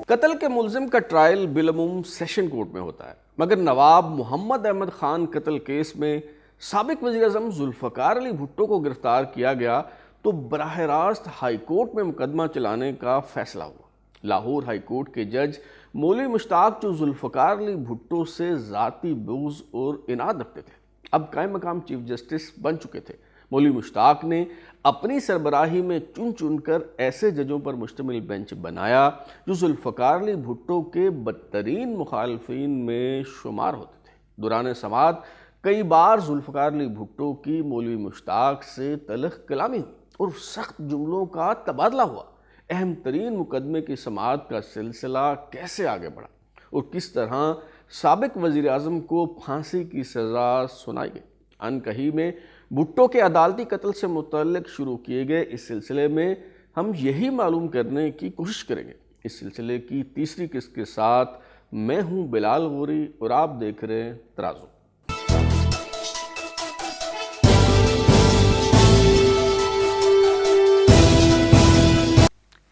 قتل کے ملزم کا ٹرائل بالعموم سیشن کورٹ میں ہوتا ہے، مگر نواب محمد احمد خان قتل کیس میں سابق وزیر اعظم ذوالفقار علی بھٹو کو گرفتار کیا گیا تو براہ راست ہائی کورٹ میں مقدمہ چلانے کا فیصلہ ہوا۔ لاہور ہائی کورٹ کے جج مولوی مشتاق جو ذوالفقار علی بھٹو سے ذاتی بغض اور عناد رکھتے تھے، اب قائم مقام چیف جسٹس بن چکے تھے۔ مولوی مشتاق نے اپنی سربراہی میں چن کر ایسے ججوں پر مشتمل بینچ بنایا جو ذوالفقار علی بھٹو کے بدترین مخالفین میں شمار ہوتے تھے۔ دوران سماعت کئی بار ذوالفقار علی بھٹو کی مولوی مشتاق سے تلخ کلامی ہوئی اور سخت جملوں کا تبادلہ ہوا۔ اہم ترین مقدمے کی سماعت کا سلسلہ کیسے آگے بڑھا اور کس طرح سابق وزیر اعظم کو پھانسی کی سزا سنائی گئی، انکہی میں بھٹو کے عدالتی قتل سے متعلق شروع کیے گئے اس سلسلے میں ہم یہی معلوم کرنے کی کوشش کریں گے۔ اس سلسلے کی تیسری قسط کے ساتھ میں ہوں بلال غوری اور آپ دیکھ رہے ہیں ترازو۔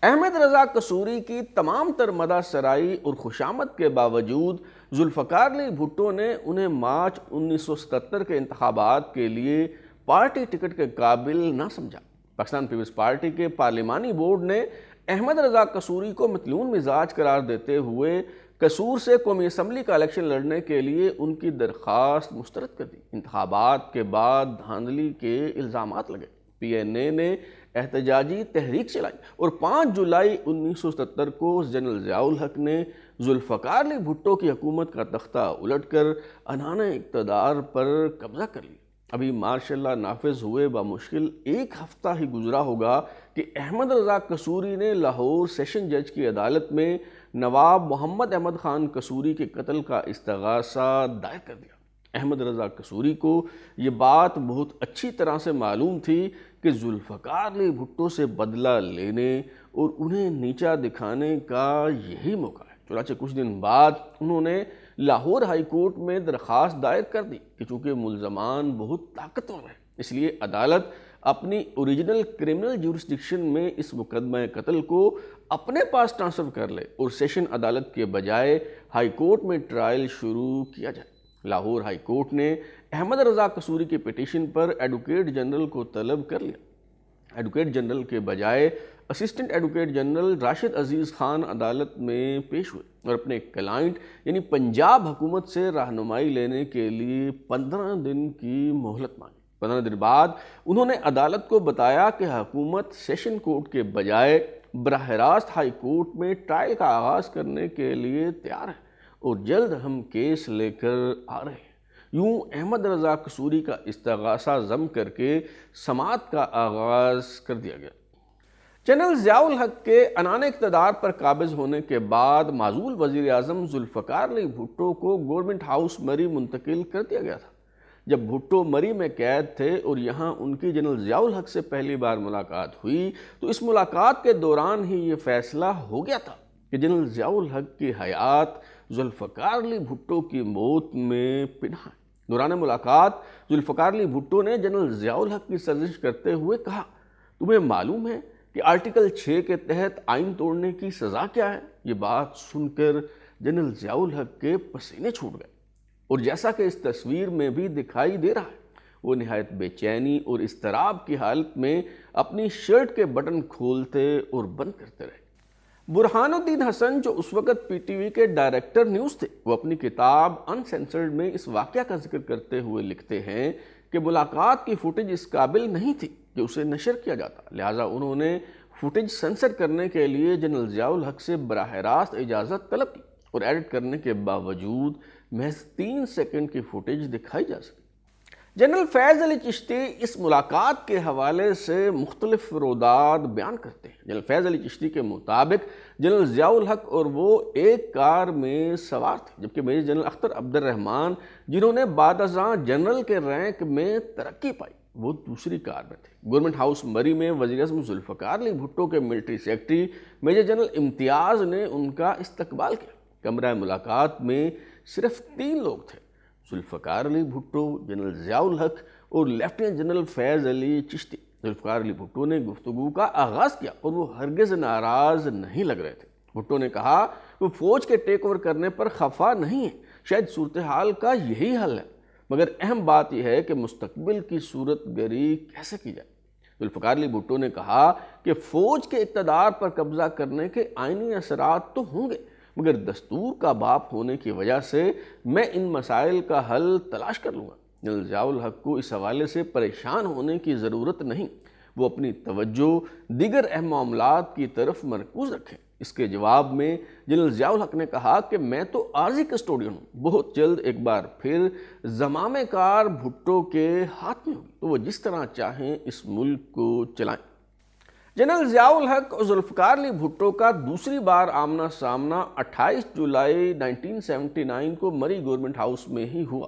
احمد رضا قصوری کی تمام تر مدح سرائی اور خوشامد کے باوجود ذوالفقار علی بھٹو نے انہیں مارچ 1977 کے انتخابات کے لیے پارٹی ٹکٹ کے قابل نہ سمجھا۔ پاکستان پیپلز پارٹی کے پارلیمانی بورڈ نے احمد رضا قصوری کو مطلون مزاج قرار دیتے ہوئے قصور سے قومی اسمبلی کا الیکشن لڑنے کے لیے ان کی درخواست مسترد کر دی۔ انتخابات کے بعد دھاندلی کے الزامات لگے۔ پی این اے نے احتجاجی تحریک چلائی اور 5 جولائی 1977 کو جنرل ضیاء الحق نے ذوالفقار علی بھٹو کی حکومت کا تختہ الٹ کر عنان اقتدار پر قبضہ کر لیا۔ ابھی ماشاء اللہ نافذ ہوئے بمشکل ایک ہفتہ ہی گزرا ہوگا کہ احمد رضا قصوری نے لاہور سیشن جج کی عدالت میں نواب محمد احمد خان قصوری کے قتل کا استغاثہ دائر کر دیا۔ احمد رضا قصوری کو یہ بات بہت اچھی طرح سے معلوم تھی کہ ذوالفقار علی بھٹو سے بدلہ لینے اور انہیں نیچا دکھانے کا یہی موقع ہے۔ چنانچہ کچھ دن بعد انہوں نے لاہور ہائی کورٹ میں درخواست دائر کر دی کہ چونکہ ملزمان بہت طاقتور ہیں، اس لیے عدالت اپنی اوریجنل کرمنل جورسڈکشن میں اس مقدمہ قتل کو اپنے پاس ٹرانسفر کر لے اور سیشن عدالت کے بجائے ہائی کورٹ میں ٹرائل شروع کیا جائے۔ لاہور ہائی کورٹ نے احمد رضا قصوری کی پٹیشن پر ایڈوکیٹ جنرل کو طلب کر لیا۔ ایڈوکیٹ جنرل کے بجائے اسسٹنٹ ایڈوکیٹ جنرل راشد عزیز خان عدالت میں پیش ہوئے اور اپنے کلائنٹ یعنی پنجاب حکومت سے رہنمائی لینے کے لیے 15 دن کی مہلت مانگی۔ 15 دن بعد انہوں نے عدالت کو بتایا کہ حکومت سیشن کورٹ کے بجائے براہ راست ہائی کورٹ میں ٹرائل کا آغاز کرنے کے لیے تیار ہے اور جلد ہم کیس لے کر آ رہے ہیں۔ یوں احمد رضا قصوری کا استغاثہ ضم کر کے سماعت کا آغاز کر دیا گیا۔ جنرل ضیاء الحق کے عنان اقتدار پر قابض ہونے کے بعد معزول وزیر اعظم ذوالفقار علی بھٹو کو گورنمنٹ ہاؤس مری منتقل کر دیا گیا تھا۔ جب بھٹو مری میں قید تھے اور یہاں ان کی جنرل ضیاء الحق سے پہلی بار ملاقات ہوئی تو اس ملاقات کے دوران ہی یہ فیصلہ ہو گیا تھا کہ جنرل ضیاء الحق کی حیات ذوالفقار علی بھٹو کی موت میں پنہاں ہے۔ دوران ملاقات ذوالفقار علی بھٹو نے جنرل ضیاء الحق کی سرزنش کرتے ہوئے کہا، تمہیں معلوم ہے کہ آرٹیکل 6 کے تحت آئین توڑنے کی سزا کیا ہے؟ یہ بات سن کر جنرل ضیاء الحق کے پسینے چھوٹ گئے اور جیسا کہ اس تصویر میں بھی دکھائی دے رہا ہے، وہ نہایت بے چینی اور اضطراب کی حالت میں اپنی شرٹ کے بٹن کھولتے اور بند کرتے رہے۔ برہان الدین حسن جو اس وقت پی ٹی وی کے ڈائریکٹر نیوز تھے، وہ اپنی کتاب انسینسرڈ میں اس واقعہ کا ذکر کرتے ہوئے لکھتے ہیں کہ ملاقات کی فوٹیج اس قابل نہیں تھی کہ اسے نشر کیا جاتا، لہٰذا انہوں نے فوٹیج سینسر کرنے کے لیے جنرل ضیاء الحق سے براہ راست اجازت طلب کی اور ایڈٹ کرنے کے باوجود محض 3 سیکنڈ کی فوٹیج دکھائی جا سکی۔ جنرل فیض علی چشتی اس ملاقات کے حوالے سے مختلف روداد بیان کرتے ہیں۔ جنرل فیض علی چشتی کے مطابق جنرل ضیاء الحق اور وہ ایک کار میں سوار تھے، جبکہ میجر جنرل اختر عبد الرحمان جنہوں نے بعد ازاں جنرل کے رینک میں ترقی پائی، وہ دوسری کار میں تھے۔ گورنمنٹ ہاؤس مری میں وزیر اعظم ذوالفقار علی بھٹو کے ملٹری سیکرٹری میجر جنرل امتیاز نے ان کا استقبال کیا۔ کمرہ ملاقات میں صرف 3 لوگ تھے، ذوالفقار علی بھٹو، جنرل ضیاء الحق اور لیفٹیننٹ جنرل فیض علی چشتی۔ ذوالفقار علی بھٹو نے گفتگو کا آغاز کیا اور وہ ہرگز ناراض نہیں لگ رہے تھے۔ بھٹو نے کہا وہ فوج کے ٹیک اوور کرنے پر خفا نہیں ہے، شاید صورتحال کا یہی حل ہے، مگر اہم بات یہ ہے کہ مستقبل کی صورت گری کیسے کی جائے۔ ذوالفقار علی بھٹو نے کہا کہ فوج کے اقتدار پر قبضہ کرنے کے آئینی اثرات تو ہوں گے، مگر دستور کا باپ ہونے کی وجہ سے میں ان مسائل کا حل تلاش کر لوں گا۔ جنرل ضیاء الحق کو اس حوالے سے پریشان ہونے کی ضرورت نہیں، وہ اپنی توجہ دیگر اہم معاملات کی طرف مرکوز رکھیں۔ اس کے جواب میں جنرل ضیاء الحق نے کہا کہ میں تو عارضی کسٹوڈین ہوں، بہت جلد ایک بار پھر زمام کار بھٹو کے ہاتھ میں ہوگی، تو وہ جس طرح چاہیں اس ملک کو چلائیں۔ جنرل ضیاء الحق اور ذوالفقار علی بھٹو کا دوسری بار آمنا سامنا 28 جولائی 1979 کو مری گورنمنٹ ہاؤس میں ہی ہوا۔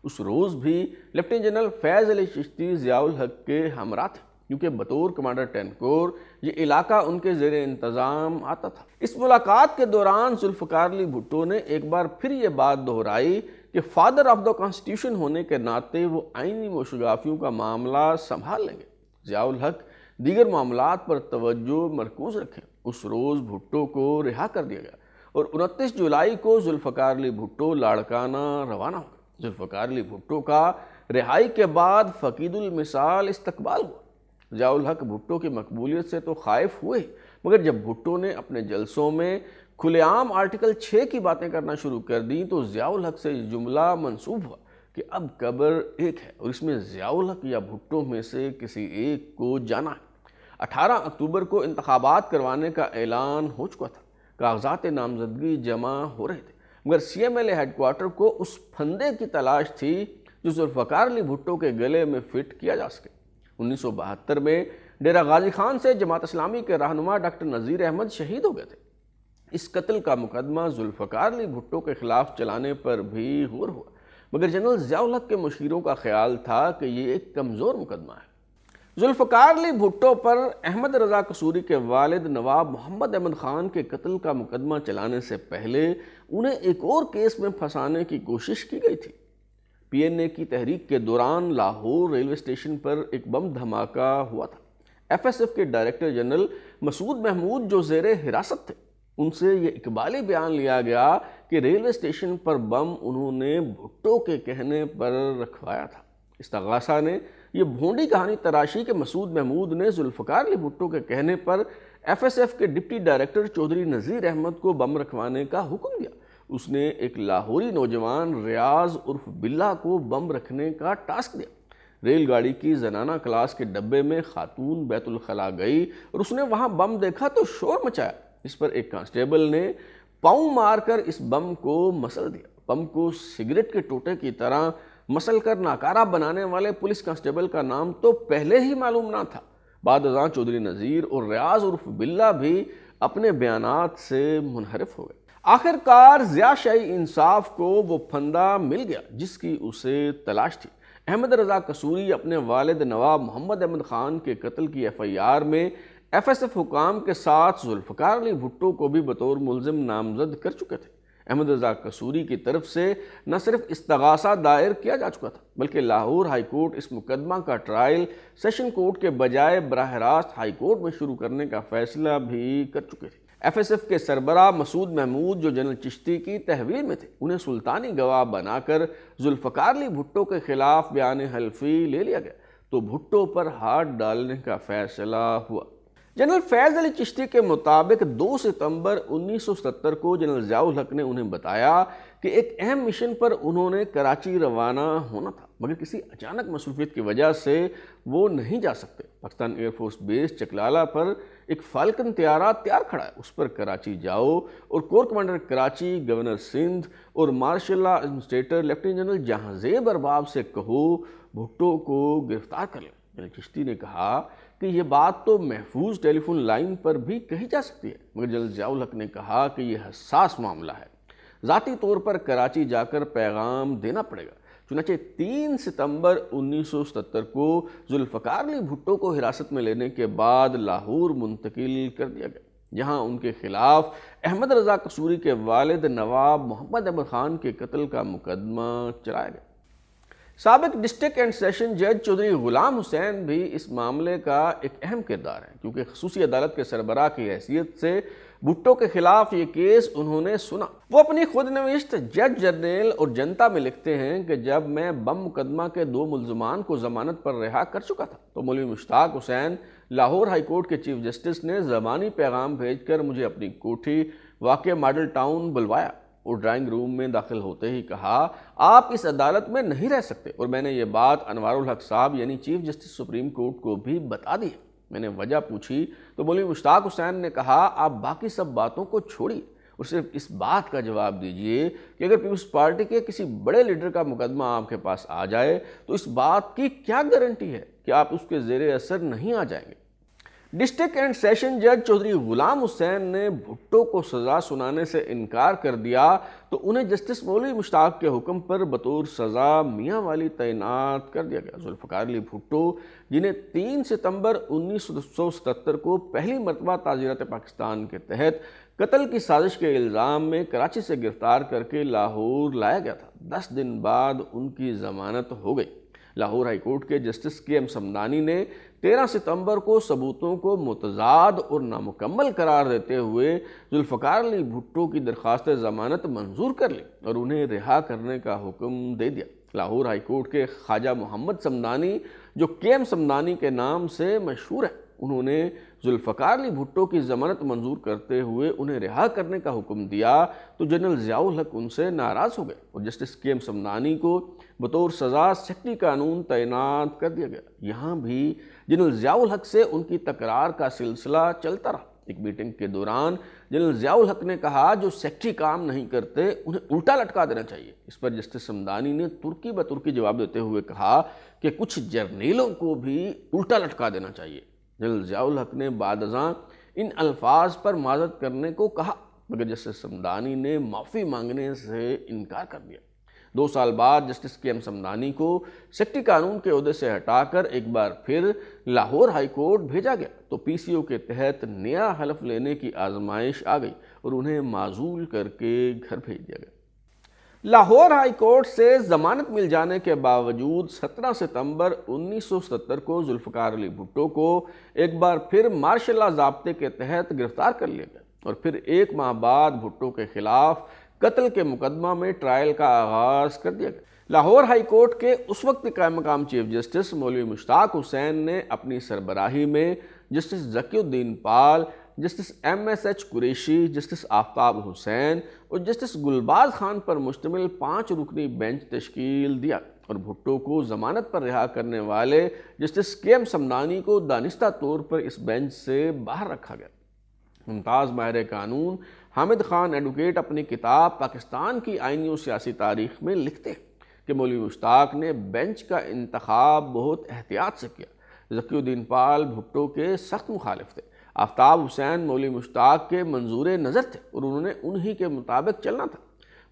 اس روز بھی لیفٹیننٹ جنرل فیض علی چشتی ضیاء الحق کے ہمراہ تھے، کیونکہ بطور کمانڈر 10 کور یہ علاقہ ان کے زیر انتظام آتا تھا۔ اس ملاقات کے دوران ذوالفقار علی بھٹو نے ایک بار پھر یہ بات دہرائی کہ فادر آف دا کانسٹیٹیوشن ہونے کے ناطے وہ آئینی موشگافیوں کا معاملہ سنبھال لیں گے۔ ضیاء الحق دیگر معاملات پر توجہ مرکوز رکھیں۔ اس روز بھٹو کو رہا کر دیا گیا اور 29 جولائی کو ذوالفقار علی بھٹو لاڑکانہ روانہ ہو گئے۔ ذوالفقار علی بھٹو کا رہائی کے بعد فقید المثال استقبال ہوا۔ ضیاء الحق بھٹو کی مقبولیت سے تو خائف ہوئے، مگر جب بھٹو نے اپنے جلسوں میں کھلے عام آرٹیکل 6 کی باتیں کرنا شروع کر دیں تو ضیاء الحق سے یہ جملہ منسوب ہوا کہ اب قبر ایک ہے اور اس میں ضیاء الحق یا بھٹو میں سے کسی ایک کو جانا ہے۔ 18 اکتوبر کو انتخابات کروانے کا اعلان ہو چکا تھا، کاغذات نامزدگی جمع ہو رہے تھے، مگر C M L A headquarter کو اس پھندے کی تلاش تھی جو ذوالفقار علی بھٹو کے گلے میں فٹ کیا جا سکے۔ 1972 میں ڈیرہ غازی خان سے جماعت اسلامی کے رہنما ڈاکٹر نذیر احمد شہید ہو گئے تھے۔ اس قتل کا مقدمہ ذوالفقار علی بھٹو کے خلاف چلانے پر بھی غور ہوا، مگر جنرل ضیاء الحق کے مشیروں کا خیال تھا کہ یہ ایک کمزور مقدمہ ہے۔ ذوالفقار علی بھٹو پر احمد رضا قصوری کے والد نواب محمد احمد خان کے قتل کا مقدمہ چلانے سے پہلے انہیں ایک اور کیس میں پھنسانے کی کوشش کی گئی تھی۔ پی این اے کی تحریک کے دوران لاہور ریلوے اسٹیشن پر ایک بم دھماکہ ہوا تھا۔ ایف ایس ایف کے ڈائریکٹر جنرل مسعود محمود جو زیر حراست تھے، ان سے یہ اقبالی بیان لیا گیا کہ ریلوے اسٹیشن پر بم انہوں نے بھٹو کے کہنے پر رکھوایا تھا۔ استغاثہ نے یہ بھونڈی کہانی تراشی کہ مسعود محمود نے ذوالفقار علی بھٹو کے کہنے پر ایف ایس ایف کے ڈپٹی ڈائریکٹر چودھری نذیر احمد کو بم رکھوانے کا حکم دیا۔ اس نے ایک لاہوری نوجوان ریاض عرف بلّہ کو بم رکھنے کا ٹاسک دیا۔ ریل گاڑی کی زنانہ کلاس کے ڈبے میں خاتون بیت الخلاء گئی اور اس نے وہاں بم دیکھا تو شور مچایا۔ اس پر ایک کانسٹیبل نے پاؤں مار کر اس بم کو مسل دیا۔ بم کو سگریٹ کے ٹوٹے کی طرح مسل کر ناکارہ بنانے والے پولیس کانسٹیبل کا نام تو پہلے ہی معلوم نہ تھا۔ بعد ازاں چودھری نذیر اور ریاض عرف بلّہ بھی اپنے بیانات سے منحرف ہو گئے۔ آخر کار ضیاء شاہی انصاف کو وہ پھندا مل گیا جس کی اسے تلاش تھی۔ احمد رضا قصوری اپنے والد نواب محمد احمد خان کے قتل کی ایف آئی آر میں ایف ایس ایف حکام کے ساتھ ذوالفقار علی بھٹو کو بھی بطور ملزم نامزد کر چکے تھے۔ احمد رضا قصوری کی طرف سے نہ صرف استغاثہ دائر کیا جا چکا تھا، بلکہ لاہور ہائی کورٹ اس مقدمہ کا ٹرائل سیشن کورٹ کے بجائے براہ راست ہائی کورٹ میں شروع کرنے کا فیصلہ بھی کر چکے تھے۔ ایف ایس ایف کے سربراہ مسعود محمود جو جنرل چشتی کی تحویل میں تھے، انہیں سلطانی گواہ بنا کر ذوالفقار علی بھٹو کے خلاف بیان حلفی لے لیا گیا تو بھٹو پر ہاتھ ڈالنے کا فیصلہ ہوا۔ جنرل فیض علی چشتی کے مطابق 2 ستمبر 1970 کو جنرل ضیاء الحق نے انہیں بتایا کہ ایک اہم مشن پر انہوں نے کراچی روانہ ہونا تھا، مگر کسی اچانک مصروفیت کی وجہ سے وہ نہیں جا سکتے۔ Pakistan air force base Chaklala پر ایک فالکن طیارہ تیار کھڑا ہے، اس پر کراچی جاؤ اور corps commander Karachi, governor Sindh اور martial law administrator lieutenant general Jahanzeb ارباب سے کہو بھٹو کو گرفتار کر لیں۔ جنرل چشتی نے کہا کہ یہ بات تو محفوظ ٹیلی فون لائن پر بھی کہی جا سکتی ہے، مگر جنرل ضیاء الحق نے کہا کہ یہ حساس معاملہ ہے، ذاتی طور پر کراچی جا کر پیغام دینا پڑے گا۔ چنانچہ 3 ستمبر 1970 کو ذوالفقار علی بھٹو کو حراست میں لینے کے بعد لاہور منتقل کر دیا گیا، جہاں ان کے خلاف احمد رضا قصوری کے والد نواب محمد احمد خان کے قتل کا مقدمہ چلایا گیا۔ سابق ڈسٹرکٹ اینڈ سیشن جج چودھری غلام حسین بھی اس معاملے کا ایک اہم کردار ہے، کیونکہ خصوصی عدالت کے سربراہ کی حیثیت سے بھٹو کے خلاف یہ کیس انہوں نے سنا۔ وہ اپنی خود نوشت جج جرنیل اور جنتا میں لکھتے ہیں کہ جب میں بم مقدمہ کے 2 ملزمان کو ضمانت پر رہا کر چکا تھا تو مولوی مشتاق حسین لاہور ہائی کورٹ کے چیف جسٹس نے زبانی پیغام بھیج کر مجھے اپنی کوٹھی واقع ماڈل ٹاؤن بلوایا اور ڈرائنگ روم میں داخل ہوتے ہی کہا آپ اس عدالت میں نہیں رہ سکتے، اور میں نے یہ بات انوار الحق صاحب یعنی چیف جسٹس سپریم کورٹ کو بھی بتا دی ہے۔ میں نے وجہ پوچھی تو مولوی مشتاق حسین نے کہا آپ باقی سب باتوں کو چھوڑیے اور صرف اس بات کا جواب دیجئے کہ اگر پیپلز پارٹی کے کسی بڑے لیڈر کا مقدمہ آپ کے پاس آ جائے تو اس بات کی کیا گارنٹی ہے کہ آپ اس کے زیر اثر نہیں آ جائیں گے۔ ڈسٹرکٹ اینڈ سیشن جج چودھری غلام حسین نے بھٹو کو سزا سنانے سے انکار کر دیا تو انہیں جسٹس مولوی مشتاق کے حکم پر بطور سزا میاں والی تعینات کر دیا گیا۔ ذوالفقار علی بھٹو جنہیں 3 ستمبر 1977 کو پہلی مرتبہ تعزیرات پاکستان کے تحت قتل کی سازش کے الزام میں کراچی سے گرفتار کر کے لاہور لایا گیا تھا، 10 دن بعد ان کی ضمانت ہو گئی۔ لاہور ہائی کورٹ کے جسٹس کے ایم سمدانی نے 13 ستمبر کو ثبوتوں کو متضاد اور نامکمل قرار دیتے ہوئے ذوالفقار علی بھٹو کی درخواست ضمانت منظور کر لی اور انہیں رہا کرنے کا حکم دے دیا۔ لاہور ہائی کورٹ کے خواجہ محمد سمدانی جو کے ایم سمدانی کے نام سے مشہور ہیں، انہوں نے ذوالفقار علی بھٹو کی ضمانت منظور کرتے ہوئے انہیں رہا کرنے کا حکم دیا تو جنرل ضیاء الحق ان سے ناراض ہو گئے اور جسٹس کے ایم سمدانی کو بطور سزا سیکٹری قانون تعینات کر دیا گیا۔ یہاں بھی جنرل ضیاء الحق سے ان کی تکرار کا سلسلہ چلتا رہا۔ ایک میٹنگ کے دوران جنرل ضیاء الحق نے کہا جو سیکٹری کام نہیں کرتے انہیں الٹا لٹکا دینا چاہیے۔ اس پر جسٹس سمدانی نے ترکی بترکی جواب دیتے ہوئے کہا کہ کچھ جرنیلوں کو بھی الٹا لٹکا دینا چاہیے۔ جنرل ضیاء الحق نے بعد ازاں ان الفاظ پر معذرت کرنے کو کہا مگر جسٹس سمدانی نے معافی مانگنے سے انکار کر دیا۔ 2 سال بعد جسٹس کے ایم سمدانی کو سیکٹری قانون کے عہدے سے ہٹا کر ایک بار پھر لاہور ہائی کورٹ بھیجا گیا تو پی سی او کے تحت نیا حلف لینے کی آزمائش آ گئی اور انہیں معزول کر کے گھر بھیج دیا گیا۔ لاہور ہائی کورٹ سے ضمانت مل جانے کے باوجود 17 ستمبر 1977 کو ذوالفقار علی بھٹو کو ایک بار پھر مارشل لا ضابطے کے تحت گرفتار کر لیا گیا اور پھر 1 ماہ بعد بھٹو کے خلاف قتل کے مقدمہ میں ٹرائل کا آغاز کر دیا گیا۔ لاہور ہائی کورٹ کے اس وقت قائم مقام چیف جسٹس مولوی مشتاق حسین نے اپنی سربراہی میں justice Zakiuddin Pal, justice M S H Qureshi, justice Aftab Hussain اور جسٹس گلباز خان پر مشتمل 5 رکنی بینچ تشکیل دیا اور بھٹو کو ضمانت پر رہا کرنے والے جسٹس کے ایم سمدانی کو دانستہ طور پر اس بینچ سے باہر رکھا گیا۔ ممتاز ماہر قانون حامد خان ایڈوکیٹ اپنی کتاب پاکستان کی آئینی و سیاسی تاریخ میں لکھتے ہیں کہ مولوی مشتاق نے بینچ کا انتخاب بہت احتیاط سے کیا۔ ذکی الدین پال بھٹو کے سخت مخالف تھے، آفتاب حسین مولوی مشتاق کے منظور نظر تھے اور انہوں نے انہی کے مطابق چلنا تھا۔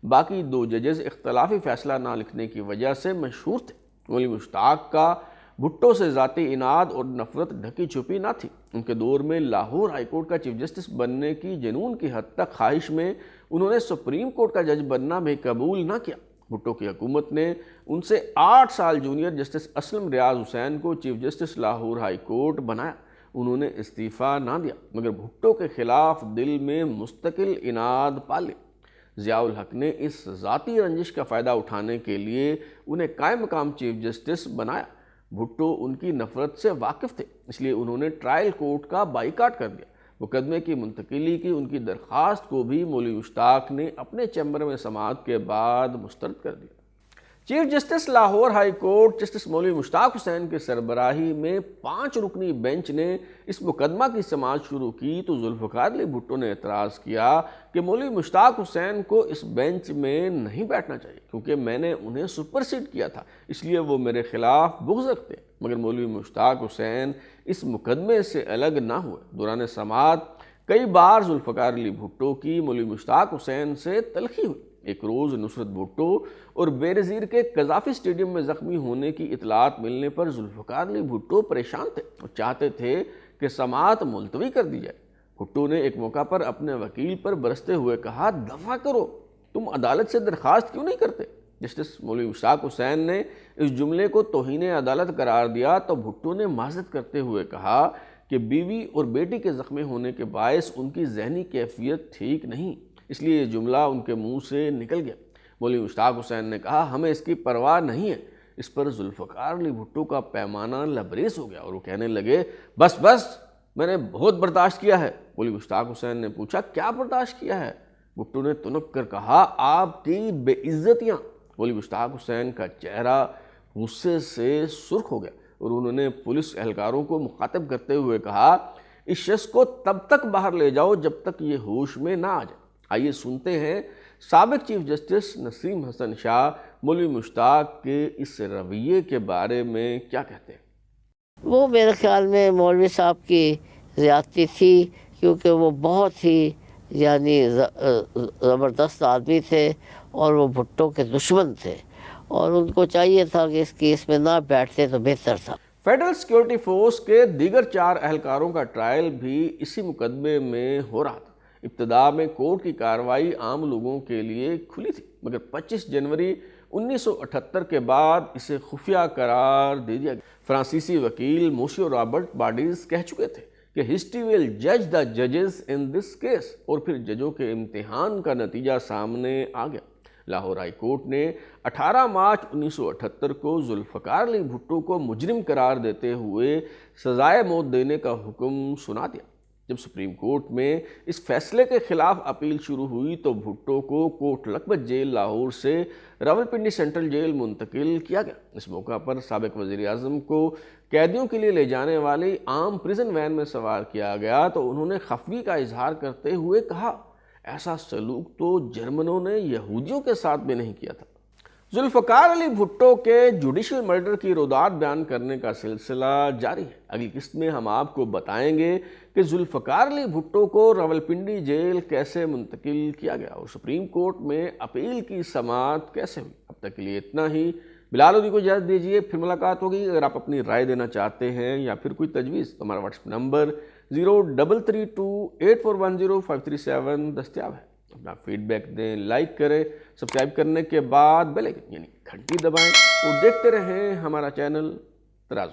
باقی 2 ججز اختلافی فیصلہ نہ لکھنے کی وجہ سے مشہور تھے۔ مولوی مشتاق کا بھٹو سے ذاتی اناد اور نفرت ڈھکی چھپی نہ تھی۔ ان کے دور میں لاہور ہائی کورٹ کا چیف جسٹس بننے کی جنون کی حد تک خواہش میں انہوں نے سپریم کورٹ کا جج بننا بھی قبول نہ کیا۔ بھٹو کی حکومت نے ان سے 8 سال جونیئر جسٹس اسلم ریاض حسین کو chief justice Lahore high court بنایا۔ انہوں نے استعفیٰ نہ دیا مگر بھٹو کے خلاف دل میں مستقل اناد پالے۔ ضیاء الحق نے اس ذاتی رنجش کا فائدہ اٹھانے کے لیے انہیں قائم مقام چیف جسٹس بنایا۔ بھٹو ان کی نفرت سے واقف تھے، اس لیے انہوں نے ٹرائل کورٹ کا بائیکاٹ کر دیا۔ مقدمے کی منتقلی کی ان کی درخواست کو بھی مولوی مشتاق نے اپنے چیمبر میں سماعت کے بعد مسترد کر دیا۔ Chief justice Lahore high court justice مولوی مشتاق حسین کے سربراہی میں 5 رکنی بینچ نے اس مقدمہ کی سماعت شروع کی تو ذوالفقار علی بھٹو نے اعتراض کیا کہ مولوی مشتاق حسین کو اس بینچ میں نہیں بیٹھنا چاہیے کیونکہ میں نے انہیں سپرسیڈ کیا تھا، اس لیے وہ میرے خلاف بغض رکھتے ہیں۔ مگر مولوی مشتاق حسین اس مقدمے سے الگ نہ ہوئے۔ دوران سماعت کئی بار ذوالفقار علی بھٹو کی مولوی مشتاق حسین سے تلخی ہوئی۔ ایک روز نصرت بھٹو اور بینظیر کے قذافی اسٹیڈیم میں زخمی ہونے کی اطلاعات ملنے پر ذوالفقار علی بھٹو پریشان تھے اور چاہتے تھے کہ سماعت ملتوی کر دی جائے۔ بھٹو نے ایک موقع پر اپنے وکیل پر برستے ہوئے کہا دفع کرو، تم عدالت سے درخواست کیوں نہیں کرتے؟ جسٹس مولوی مشتاق حسین نے اس جملے کو توہین عدالت قرار دیا تو بھٹو نے معذرت کرتے ہوئے کہا کہ بیوی اور بیٹی کے زخمی ہونے کے باعث ان کی ذہنی کیفیت ٹھیک نہیں، اس لیے یہ جملہ ان کے منہ سے نکل گیا۔ مولوی مشتاق حسین نے کہا ہمیں اس کی پرواہ نہیں ہے۔ اس پر ذوالفقار علی بھٹو کا پیمانہ لبریز ہو گیا اور وہ کہنے لگے بس بس، میں نے بہت برداشت کیا ہے۔ مولوی مشتاق حسین نے پوچھا کیا برداشت کیا ہے؟ بھٹو نے تنک کر کہا آپ کی بے عزتیاں۔ مولوی مشتاق حسین کا چہرہ غصے سے سرخ ہو گیا اور انہوں نے پولیس اہلکاروں کو مخاطب کرتے ہوئے کہا اس شخص کو تب تک باہر لے جاؤ جب تک یہ ہوش میں نہ آ جائے۔ آئیے سنتے ہیں سابق چیف جسٹس نسیم حسن شاہ مولوی مشتاق کے اس رویے کے بارے میں کیا کہتے ہیں۔ وہ میرے خیال میں مولوی صاحب کی زیادتی تھی، کیونکہ وہ بہت ہی زبردست آدمی تھے اور وہ بھٹو کے دشمن تھے، اور ان کو چاہیے تھا کہ اس کیس میں نہ بیٹھتے تو بہتر تھا۔ فیڈرل سیکیورٹی فورس کے دیگر 4 اہلکاروں کا ٹرائل بھی اسی مقدمے میں ہو رہا تھا۔ ابتدا میں کورٹ کی کارروائی عام لوگوں کے لیے کھلی تھی، مگر 25 جنوری 1978 کے بعد اسے خفیہ قرار دے دیا گیا۔ فرانسیسی وکیل موسیو رابرٹ باڈیز کہہ چکے تھے کہ ہسٹری ول جج دا ججز ان دس کیس، اور پھر ججوں کے امتحان کا نتیجہ سامنے آ گیا۔ لاہور ہائی کورٹ نے 18 مارچ 1978 کو ذوالفقار علی بھٹو کو مجرم قرار دیتے ہوئے سزائے موت دینے کا حکم سنا دیا۔ جب سپریم کورٹ میں اس فیصلے کے خلاف اپیل شروع ہوئی تو بھٹو کو کوٹ لکھپت جیل لاہور سے راولپنڈی سینٹرل جیل منتقل کیا گیا۔ اس موقع پر سابق وزیر اعظم کو قیدیوں کے لیے لے جانے والی عام پریزن وین میں سوار کیا گیا تو انہوں نے خفگی کا اظہار کرتے ہوئے کہا ایسا سلوک تو جرمنوں نے یہودیوں کے ساتھ بھی نہیں کیا تھا۔ ذوالفقار علی بھٹو کے جوڈیشل مرڈر کی رودات بیان کرنے کا سلسلہ جاری ہے۔ اگلی قسط میں ہم آپ کو بتائیں گے کہ ذوالفقار علی بھٹو کو راولپنڈی جیل کیسے منتقل کیا گیا اور سپریم کورٹ میں اپیل کی سماعت کیسے ہوئی۔ اب تک کے لیے اتنا ہی۔ بلال لودھی کو اجازت دیجیے، پھر ملاقات ہوگی۔ اگر آپ اپنی رائے دینا چاہتے ہیں یا پھر کوئی تجویز تو ہمارا واٹس ایپ نمبر 033284105337 دستیاب ہے۔ اپنا فیڈ بیک دیں، لائک کریں، سبسکرائب کرنے کے بعد بیل آئکن یعنی گھنٹی دبائیں اور دیکھتے رہیں ہمارا چینل ترازو۔